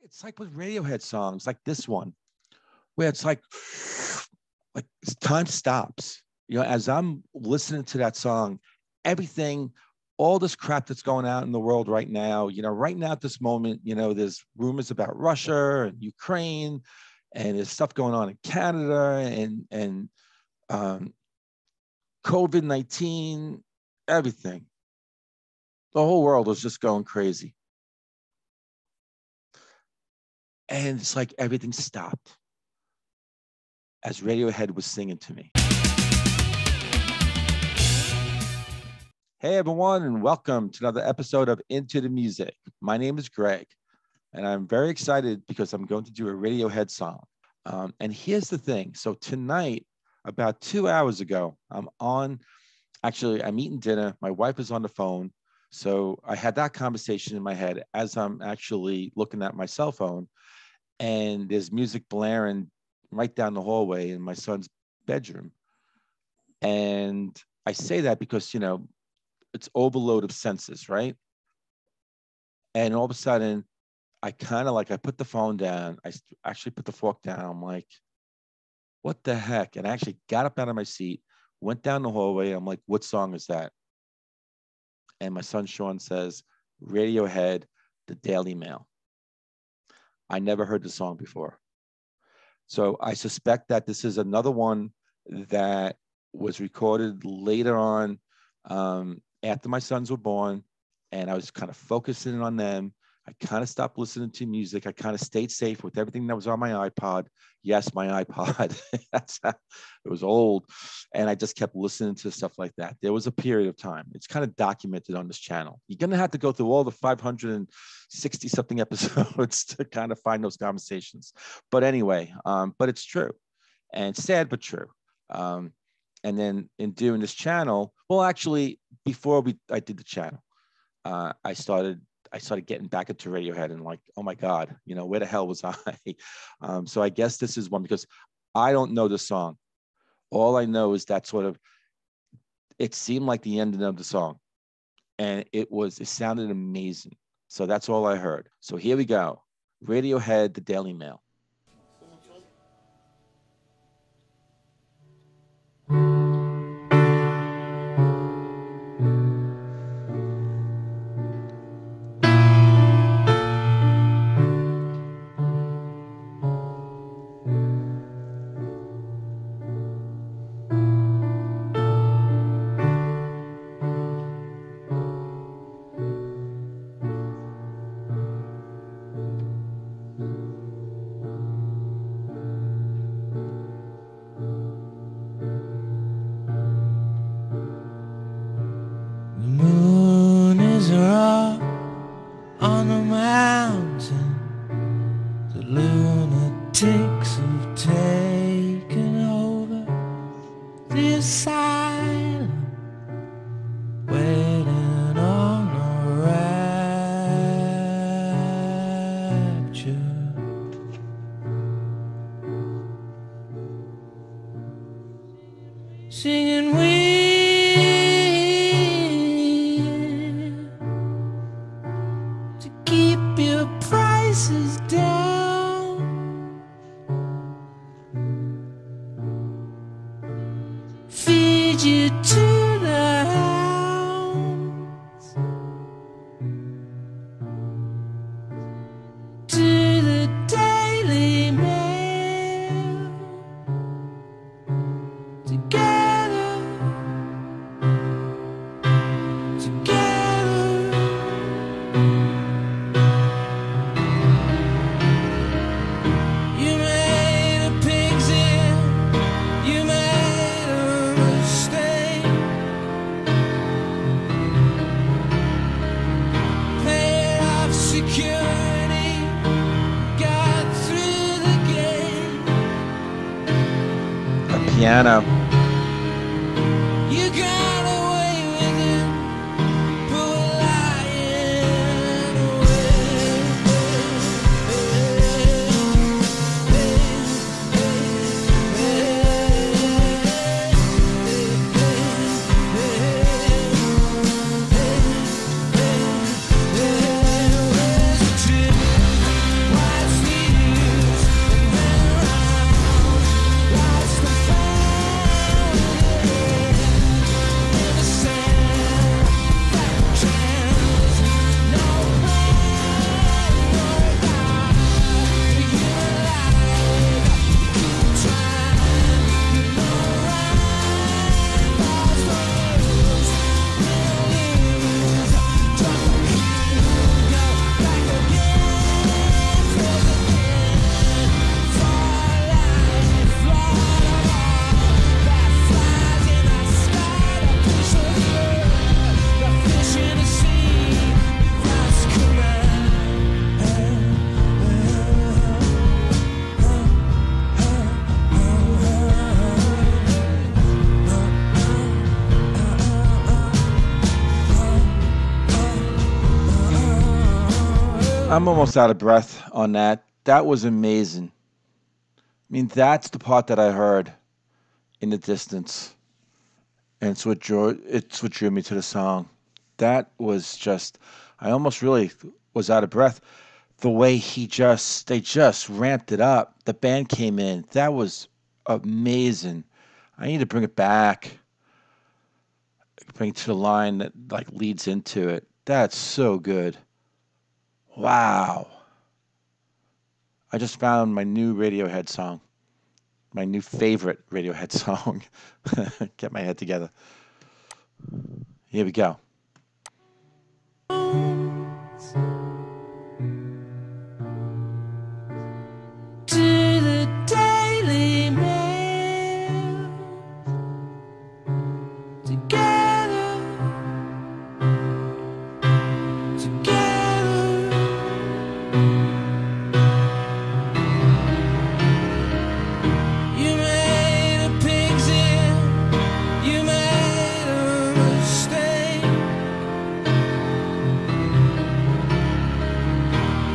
It's like with Radiohead songs, like this one, where it's like time stops. As I'm listening to that song, everything, all this crap that's going on in the world right now, right now at this moment, there's rumors about Russia and Ukraine, and there's stuff going on in Canada and COVID-19, everything. The whole world was just going crazy. And it's like everything stopped as Radiohead was singing to me. Hey, everyone, and welcome to another episode of Into the Music. My name is Greg, and I'm very excited because I'm going to do a Radiohead song. And here's the thing. So tonight, about 2 hours ago, I'm eating dinner. My wife is on the phone. So I had that conversation in my head as I'm actually looking at my cell phone, and there's music blaring right down the hallway in my son's bedroom. And I say that because, it's overload of senses, right? And all of a sudden, I put the phone down. I actually put the fork down. I'm like, what the heck? And I actually got up out of my seat, went down the hallway. I'm like, what song is that? And my son, Sean, says, Radiohead, The Daily Mail. I never heard the song before. So I suspect that this is another one that was recorded later on after my sons were born, and I was kind of focusing on them. I kind of stopped listening to music. I kind of stayed safe with everything that was on my iPod. Yes, my iPod. It was old. And I just kept listening to stuff like that. There was a period of time. It's kind of documented on this channel. You're going to have to go through all the 560 something episodes to kind of find those conversations. But anyway, but it's true and sad, but true. And then in doing this channel, well, actually, before I did the channel, I started getting back into Radiohead and like, oh my God, where the hell was I? So I guess this is one because I don't know the song. All I know is that it seemed like the ending of the song, and it sounded amazing. So that's all I heard. So here we go. Radiohead, The Daily Mail. Singing we to keep your prices down, feed you to the hounds, to the Daily Mail, together. Piano. You got away with it, poor lying away. I'm almost out of breath on that. That was amazing. I mean, that's the part that I heard in the distance, and it's what drew me to the song. That was just, I almost really was out of breath. The way they just ramped it up. The band came in. That was amazing. I need to bring it back, bring it to the line that like leads into it. That's so good. Wow. I just found my new Radiohead song, my new favorite Radiohead song. Get my head together. Here we go. To the Daily Mail. Together, together. You made a pig's ear. You made a mistake.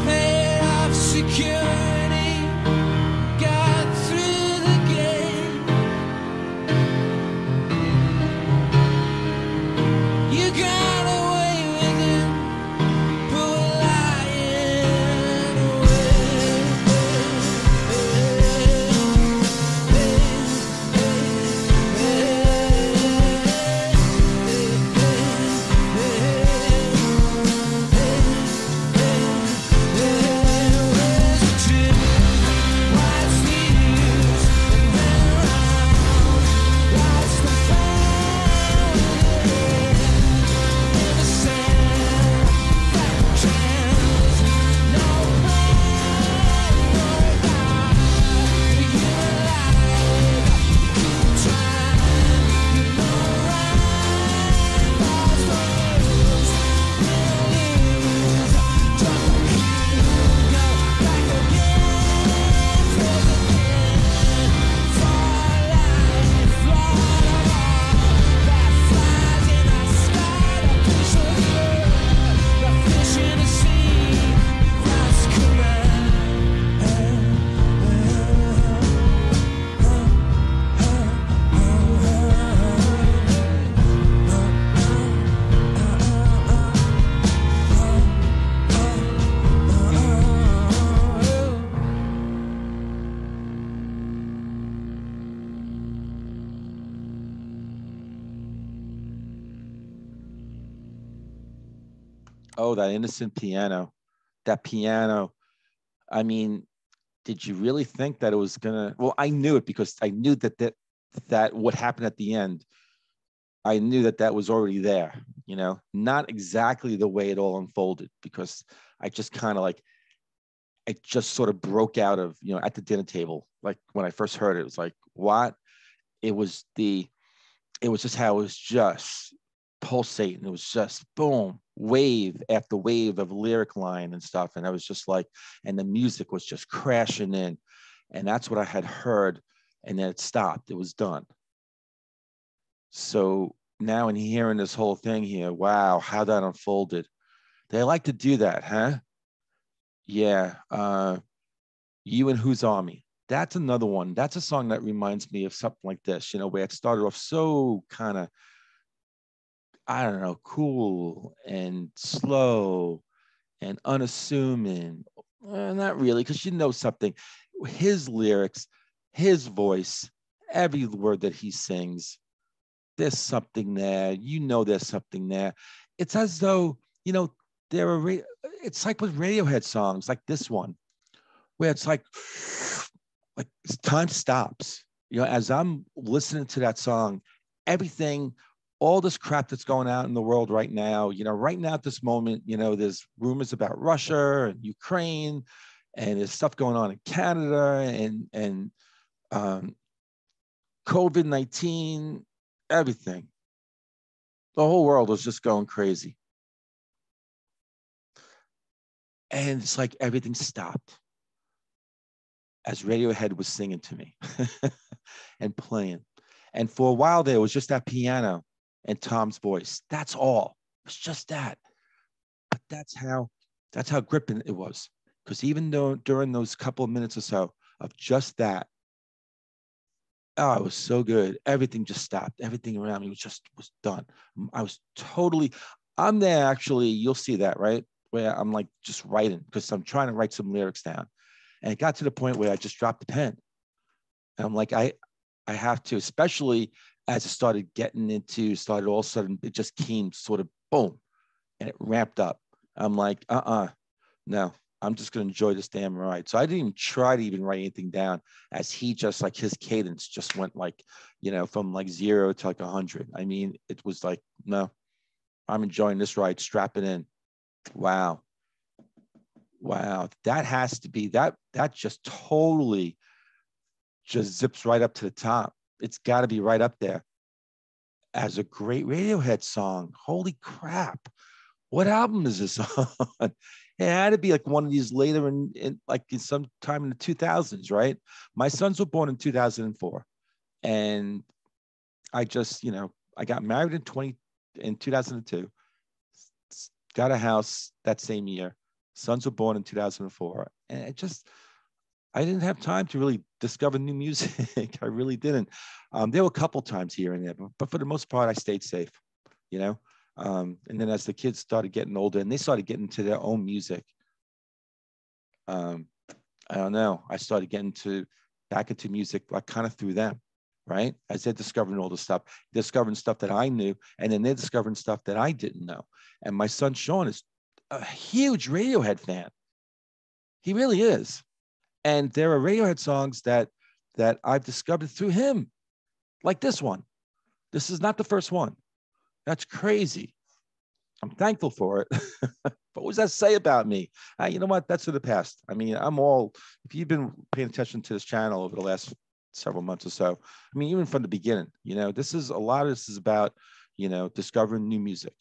Paid off security. Got through the gate. You got away with it. But we're lying Oh, that innocent piano. That piano. I mean, did you really think that it was gonna? Well, I knew it because I knew that what happened at the end. I knew that was already there. Not exactly the way it all unfolded because I just kind of like I just sort of broke out of at the dinner table. Like when I first heard it, it was like what? It was the it was just how it was just pulsating. It was just boom, wave after wave of lyric line and stuff. And I was just like, and the music was just crashing in. And that's what I had heard. And then it stopped. It was done. So now in hearing this whole thing here, wow, how that unfolded. They like to do that, huh? Yeah. You and Whose Army. That's another one. That's a song that reminds me of something like this, where it started off so kind of, I don't know, cool and slow and unassuming. Not really, because something. His lyrics, his voice, every word that he sings, there's something there. There's something there. It's as though, there are, it's like with Radiohead songs like this one, where it's like time stops. As I'm listening to that song, everything, all this crap that's going on in the world right now, right now at this moment, there's rumors about Russia and Ukraine, and there's stuff going on in Canada and COVID-19, everything. The whole world was just going crazy. And it's like everything stopped as Radiohead was singing to me and playing. And for a while there, it was just that piano and Tom's voice. That's all. It was just that. But That's how gripping it was. Because even though during those couple of minutes or so of just that, oh, it was so good. Everything just stopped. Everything around me was done. I was totally, I'm there actually, you'll see that, right? Where I'm like just writing because I'm trying to write some lyrics down. And it got to the point where I just dropped the pen. And I'm like, I have to, especially as it started all of a sudden, it just came sort of boom, and it ramped up. I'm like, no, I'm just going to enjoy this damn ride. So I didn't even try to even write anything down as he just like his cadence just went like, from like 0 to like 100. I mean, it was like, no, I'm enjoying this ride, strap it in. Wow. Wow. That has to be that just totally just zips right up to the top. It's got to be right up there as a great Radiohead song. Holy crap. What album is this on? It had to be like one of these later in some time in the 2000s, right? My sons were born in 2004. And I just, I got married in 2002, got a house that same year. Sons were born in 2004. And I didn't have time to really discover new music. I really didn't. There were a couple times here and there, but for the most part, I stayed safe, you know? And then as the kids started getting older and they started getting into their own music, I don't know, I started getting back into music like kind of through them, right? As they're discovering all the stuff, discovering stuff that I knew, and then they're discovering stuff that I didn't know. And my son Sean is a huge Radiohead fan. He really is. And there are Radiohead songs that I've discovered through him, like this one. This is not the first one. That's crazy. I'm thankful for it. But what does that say about me? You know what? That's for the past. I mean, if you've been paying attention to this channel over the last several months or so, I mean, even from the beginning, a lot of this is about, discovering new music,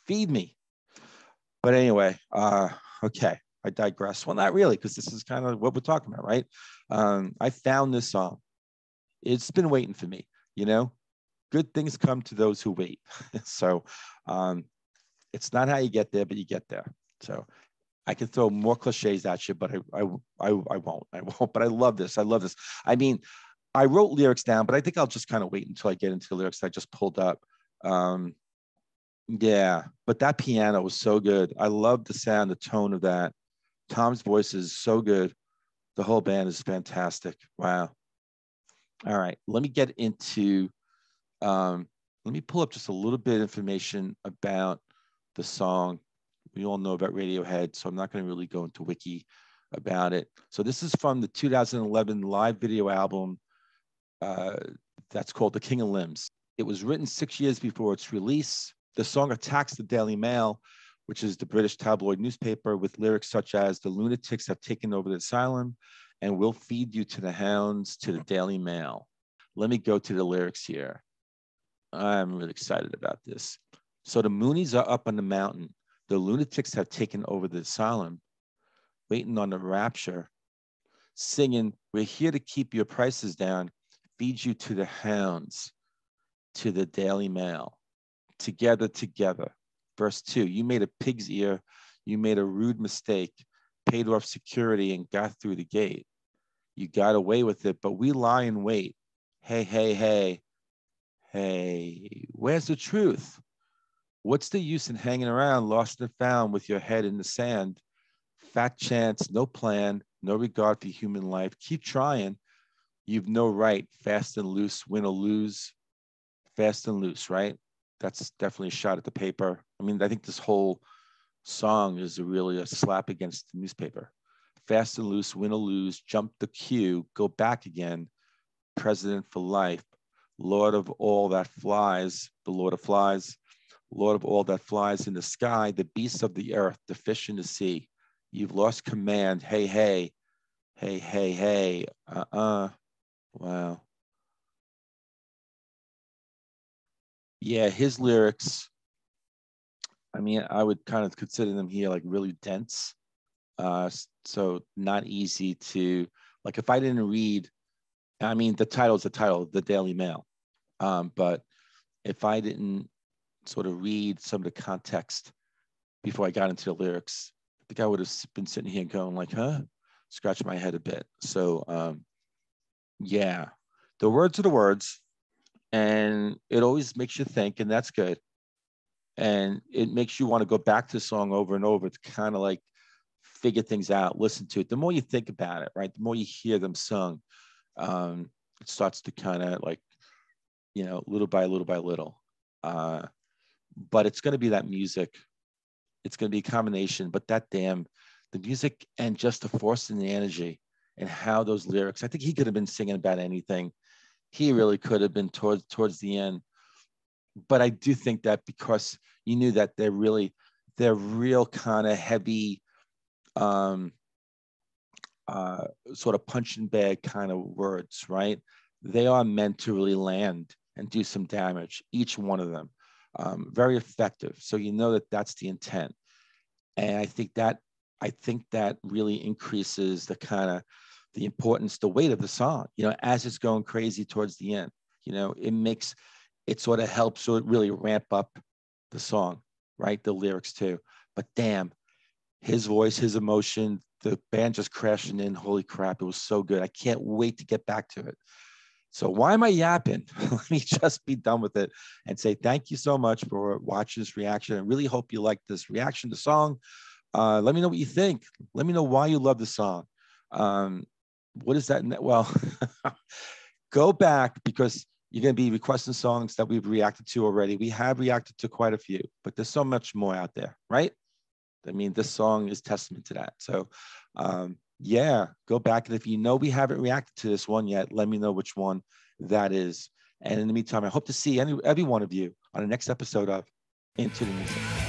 feed me. But anyway, okay, I digress. Well, not really, because this is kind of what we're talking about, right? I found this song. It's been waiting for me, good things come to those who wait. So it's not how you get there, but you get there. So I can throw more cliches at you, but I won't. But I love this. I love this. I mean, I wrote lyrics down, but I think I'll just kind of wait until I get into the lyrics that I just pulled up. Yeah, but that piano was so good. I love the sound, the tone of that. Tom's voice is so good. The whole band is fantastic. Wow. All right, let me get into. Let me pull up just a little bit of information about the song. We all know about Radiohead, so I'm not going to really go into wiki about it. So this is from the 2011 live video album that's called The King of Limbs. It was written 6 years before its release. The song attacks the Daily Mail, which is the British tabloid newspaper, with lyrics such as "The lunatics have taken over the asylum and will feed you to the hounds," to the Daily Mail. Let me go to the lyrics here. I'm really excited about this. So the Moonies are up on the mountain. The lunatics have taken over the asylum, waiting on the rapture, singing, "We're here to keep your prices down, feed you to the hounds," to the Daily Mail. Together, together. Verse 2, "You made a pig's ear. You made a rude mistake, paid off security and got through the gate. You got away with it, but we lie in wait. Hey, hey, hey. Hey, where's the truth? What's the use in hanging around lost and found with your head in the sand? Fat chance, no plan, no regard for human life. Keep trying. You've no right. Fast and loose, win or lose. Fast and loose," right? That's definitely a shot at the paper. I mean, I think this whole song is really a slap against the newspaper. Fast and loose, win or lose, jump the queue, go back again. President for life. Lord of all that flies, the Lord of flies. Lord of all that flies in the sky, the beasts of the earth, the fish in the sea. You've lost command. Hey, hey. Hey, hey, hey. Wow. Yeah, his lyrics, I mean, I would kind of consider them here like really dense. So not easy to, like, if I didn't read, I mean, the title is the title, The Daily Mail. But if I didn't sort of read some of the context before I got into the lyrics, think I would have been sitting here going like, huh? Scratch my head a bit. So yeah, the words are the words, and it always makes you think, and that's good. And it makes you want to go back to the song over and over to kind of like figure things out, listen to it. The more you think about it, right? The more you hear them sung, it starts to kind of like, little by little by little. Uh, but it's going to be that music. It's going to be a combination, but the music and just the force and the energy and how those lyrics, I think he could have been singing about anything. He really could have been towards the end. But I do think that because you knew that they're real kind of heavy, um, sort of punching bag kind of words, right? They are meant to really land and do some damage, each one of them. Very effective. So you know that that's the intent. And I think that really increases the importance, the weight of the song, as it's going crazy towards the end. It sort of helps so it really ramp up the song, right? The lyrics too. But damn, his voice, his emotion, the band just crashing in. Holy crap, it was so good. I can't wait to get back to it. So why am I yapping? Let me just be done with it and say thank you so much for watching this reaction. I really hope you like this reaction to the song. Let me know what you think. Let me know why you love the song. What is that? Well, go back because you're going to be requesting songs that we've reacted to already. We have reacted to quite a few, but there's so much more out there, right? I mean, this song is testament to that. So, yeah, go back. And if you know we haven't reacted to this one yet, let me know which one that is. And in the meantime, I hope to see every one of you on the next episode of Into the Music.